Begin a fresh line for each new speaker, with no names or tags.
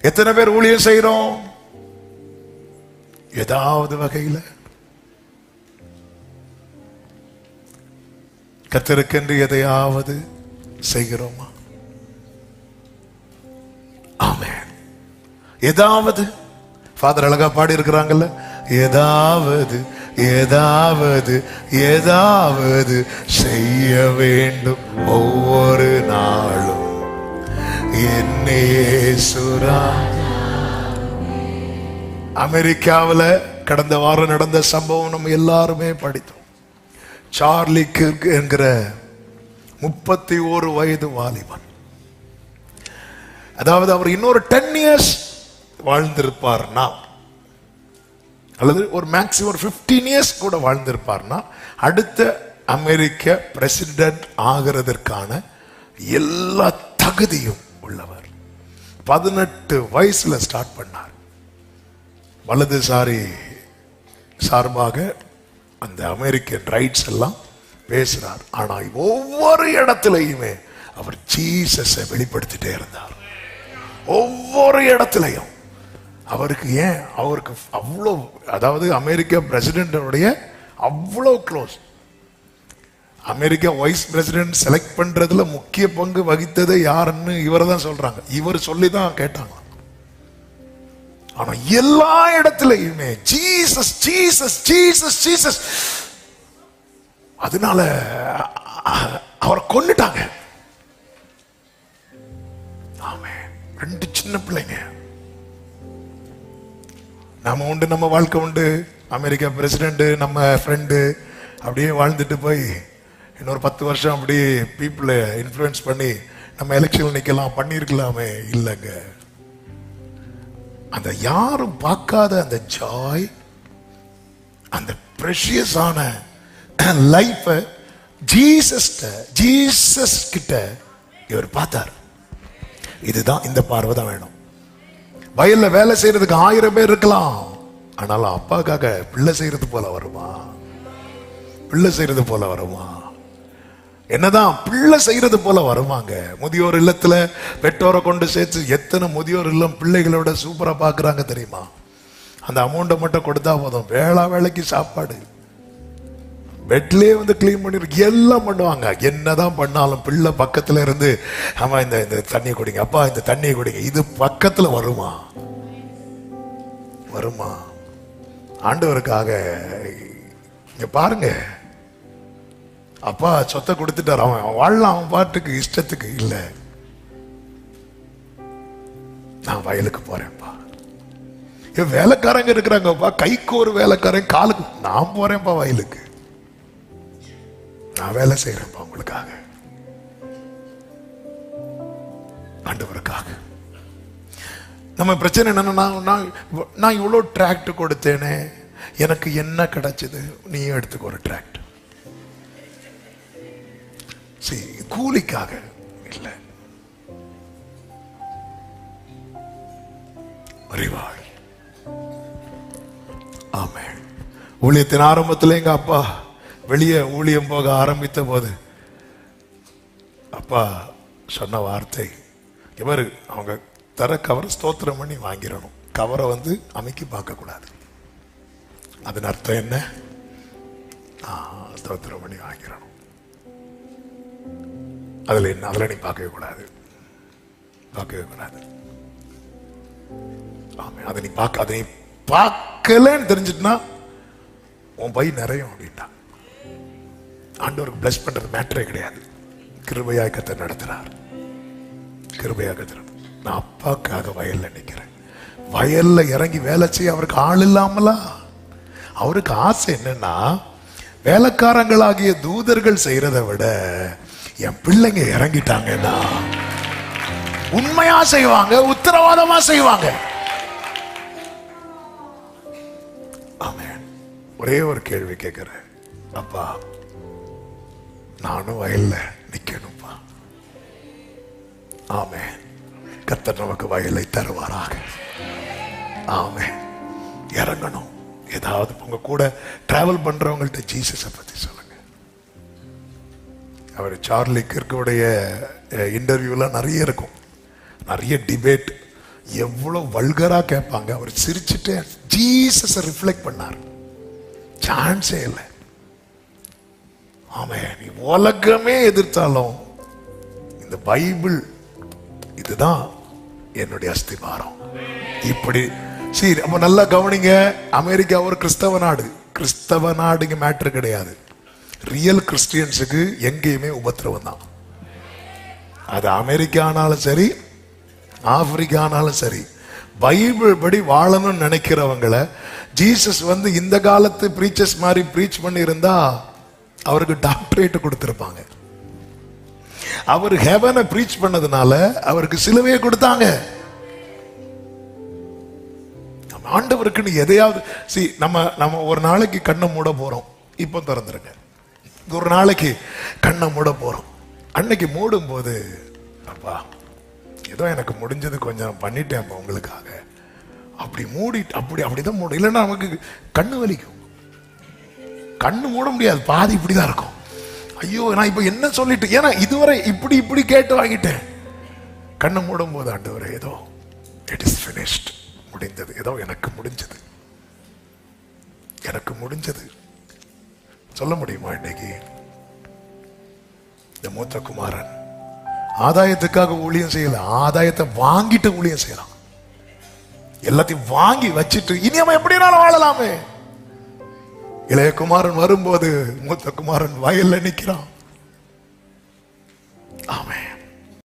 எத்தனை பேர் ஊழியம் செய்யறோம்? ஏதாவது வகையில் கர்த்தருக்கென்று எதையாவது செய்கிறோமா? ஆமென். ஏதாவது ஃபாதர் அழகா பாடி இருக்கிறாங்கல்ல, ஏதாவது ஏதாவது ஏதாவது செய்ய வேண்டும் ஒவ்வொரு நாளும் என்னே சுரா. அமெரிக்காவில் கடந்த வாரம் நடந்த சம்பவம் நம்ம எல்லாருமே படித்தோம். சார்லி கிர்க் என்கிற 31 வயது வாலிபன், அதாவது அவர் இன்னொரு 10 இயர்ஸ் வாழ்ந்திருப்பார்னா, அல்லது ஒரு மேக்சிமம் ஒரு 15 இயர்ஸ் கூட வாழ்ந்திருப்பார்னா, அடுத்த அமெரிக்க பிரசிடென்ட் ஆகிறதற்கான எல்லா தகுதியும் உள்ளவர். 18 வயசுல ஸ்டார்ட் பண்ணார். வலதுசாரி சார்பாக அந்த அமெரிக்கன் ரைட்ஸ் எல்லாம் பேசுறார். ஆனா ஒவ்வொரு இடத்திலையுமே அவர் ஜீசஸை வெளிப்படுத்திட்டே இருந்தார். ஒவ்வொரு இடத்திலையும் அவருக்கு ஏன் அவருக்கு அவ்வளோ, அதாவது அமெரிக்க பிரசிடென்டோடைய அவ்வளோ close. America vice president select பண்றதுல முக்கிய பங்கு வகித்தது யாருன்னு இவரை தான் சொல்றாங்க. இவர் சொல்லி தான் கேட்டாங்க. ஆனா எல்லா இடத்திலையுமே ஜீசஸ் ஜீசஸ் ஜீசஸ் ஜீசஸ். அதனால அவரை கொன்னுட்டாங்க. ஆமென். 2 சின்ன பிள்ளைங்க. நாம உண்டு, நம்ம வாழ்க்கை உண்டு, அமெரிக்கா பிரசிடென்ட் நம்ம ஃப்ரெண்டு, அப்படியே வாழ்ந்துட்டு போய் இன்னொரு 10 வருஷம் அப்படியே பீப்புளை இன்ஃப்ளூயன்ஸ் பண்ணி நம்ம எலெக்ஷன் நிக்கலாம், பண்ணியிருக்கலாமே. இல்லைங்க, அந்த யாரும் பார்க்காத அந்த ஜாய், அந்த ப்ரெஷியஸான லைஃப் ஜீசஸ் கிட்ட இவர் பார்த்தார். இதுதான், இந்த பார்வை தான் வேணும். வயல்ல வேலை செய்யறதுக்கு 1000 பேர் இருக்கலாம், ஆனாலும் அப்பாக்காக பிள்ளை செய்யறது போல வருமா? பிள்ளை செய்யறது போல வருமா? என்னதான் பிள்ளை செய்யறது போல வருவாங்க. முதியோர் இல்லத்துல பெற்றோரை கொண்டு சேர்த்து எத்தனை முதியோர் இல்லம் பிள்ளைகளோட சூப்பரா பாக்குறாங்க தெரியுமா? அந்த அமௌண்ட்டை மட்டும் கொடுத்தா போதும், வேளைக்கு சாப்பாடு, பெட்லயே வந்து கிளீன் பண்ணி எல்லாம் பண்ணுவாங்க. என்னதான் பண்ணாலும் பிள்ளை பக்கத்துல இருந்து, ஆமா இந்த தண்ணியை குடிங்க, அப்பா இந்த தண்ணியை குடிங்க, இது பக்கத்துல வருமா? வருமா? ஆண்டவருக்காக இங்க பாருங்க, அப்பா சொத்தை கொடுத்துட்டார், அவன் வாழலாம் அவன் பாட்டுக்கு இஷ்டத்துக்கு. இல்ல, நான் வயலுக்கு போறேன்ப்பா. வேலைக்காரங்க இருக்கிறாங்கப்பா, கைக்கு ஒரு வேலைக்காரன், காலுக்கு நான் போறேன்ப்பா வயலுக்கு, நான் வேலை செய்யறேன்ப்பா உங்களுக்காக, ஆண்டவருக்காக. நம்ம பிரச்சனை என்னன்னா, நான் இவ்வளவு டிராக்ட் கொடுத்தேனே, எனக்கு என்ன கிடைச்சது? நீ எடுத்துக்க ஒரு டிராக்ட். கூலிக்காக இல்லை, அறிவாள். ஆமென். ஊழியத்தின் ஆரம்பத்தில் எங்க அப்பா வெளியே ஊழியம் போக ஆரம்பித்த போது அப்பா சொன்ன வார்த்தை, இவர் அவங்க தர கவரை ஸ்தோத்திரம் பண்ணி வாங்கிடணும், கவரை வந்து அமைக்கி பார்க்க கூடாது. அதன் அர்த்தம் என்ன? ஸ்தோத்திரம் பண்ணி வாங்கிடணும். அதுல என்ன? அதுல நீ பார்க்கவே கூடாது, பார்க்கவே கூடாது. அதை நீ பார்க்க, அதை நீ பார்க்கலன்னு தெரிஞ்சிட்டுனா உன் பை நிறையும் அப்படின்ட்டா. ஆண்டவருக்கு பிளஸ் பண்றது மேட்டரே கிடையாது. கிருபையாக கர்த்தர் நடத்துறார், கிருபையாக கர்த்தர். நான் அப்பாக்காக வயல்ல நிக்கிறேன். வயல்ல இறங்கி வேலை செய்ய அவருக்கு ஆள் இல்லாமலா? அவருக்கு ஆசை என்னன்னா, வேலைக்காரங்களாகிய தூதர்கள் செய்யறதை விட என் பிள்ளைங்க இறங்கிட்டாங்கன்னா உண்மையா செய்வாங்க, உத்தரவாதமா செய்வாங்க. ஆமென். ஒரே ஒரு கேள்வி கேட்கிறேன், அப்பா நானும் வயல்ல நிக்கணும்பா. ஆமென். கர்த்தர் நமக்கு வயலை தருவாராக. ஆமென். இறங்கணும். ஏதாவது உங்க கூட டிராவல் பண்றவங்கள்ட்ட ஜீசஸை பத்தி சொல்லுங்க. அவர் சார்லி கிர்க்குடைய இன்டர்வியூலாம் நிறைய இருக்கும், நிறைய டிபேட். எவ்வளவு வல்கரா கேட்பாங்க. அவர் சிரிச்சுட்டு ஜீசஸை ரிஃப்ளெக்ட் பண்ணார். சான்ஸே இல்லை. ஆமென். நீ உலகமே எதிர்த்தாலும் இந்த பைபிள் இதுதான் என்னுடைய அஸ்திவாரம். இப்படி சரி. அப்ப நல்லா கவனிங்க. அமெரிக்கா ஒரு கிறிஸ்தவ நாடு. கிறிஸ்தவ நாடுங்க மேட்ரு கிடையாது. ரியல் கிறிஸ்டியன்ஸுக்கு எங்கேயுமே உபத்திரவம் தான். அது அமெரிக்கா ஆனாலும் சரி, ஆப்பிரிக்கா ஆனாலும் சரி, பைபிள் படி வாழணும்னு நினைக்கிறவங்களை ஜீசஸ் வந்து இந்த காலத்து பிரீச்சர்ஸ் மாதிரி பிரீச் பண்ணி இருந்தா அவருக்கு டாக்டரேட் கொடுத்திருப்பாங்க. அவர் ஹெவனை பிரீச் பண்ணதுனால அவருக்கு சிலுவையை கொடுத்தாங்க. ஆண்டவருக்கு எதையாவது நம்ம ஒரு நாளைக்கு கண்ணை மூட போறோம். இப்போ திறந்துருங்க. ஒரு நாளைக்கு கண்ணை மூட போறோம். அன்னைக்கு மூடும் போது அப்பா ஏதோ எனக்கு முடிஞ்சது கொஞ்சம் பண்ணிட்டேன் உங்களுக்காக அப்படி மூடி அப்படிதான் மூடும். இல்லைன்னா நமக்கு கண்ணு வலிக்கும். கண்ணு மூட முடியாது. பாதி இப்படிதான் இருக்கும். ஐயோ நான் இப்ப என்ன சொல்லிட்டு, ஏன்னா இதுவரை இப்படி கேட்டு வாங்கிட்டேன். கண்ணு மூடும் போது ஆண்டவரே ஏதோ இட் இஸ் ஃபினிஷ்ட், முடிந்தது, ஏதோ எனக்கு முடிஞ்சது சொல்ல முடியுமா? இன்னைக்கு இந்த மூத்த குமாரன் ஆதாயத்துக்காக ஊழியம் செய்யல, ஆதாயத்தை வாங்கிட்டு ஊழியம் செய்யலாம். எல்லாத்தையும் வாங்கி வச்சுட்டு இனி அவன் எப்படினாலும் வாழலாமே. இளைய குமாரன் வரும்போது மூத்த குமாரன் வயல்ல நிக்கிறான்.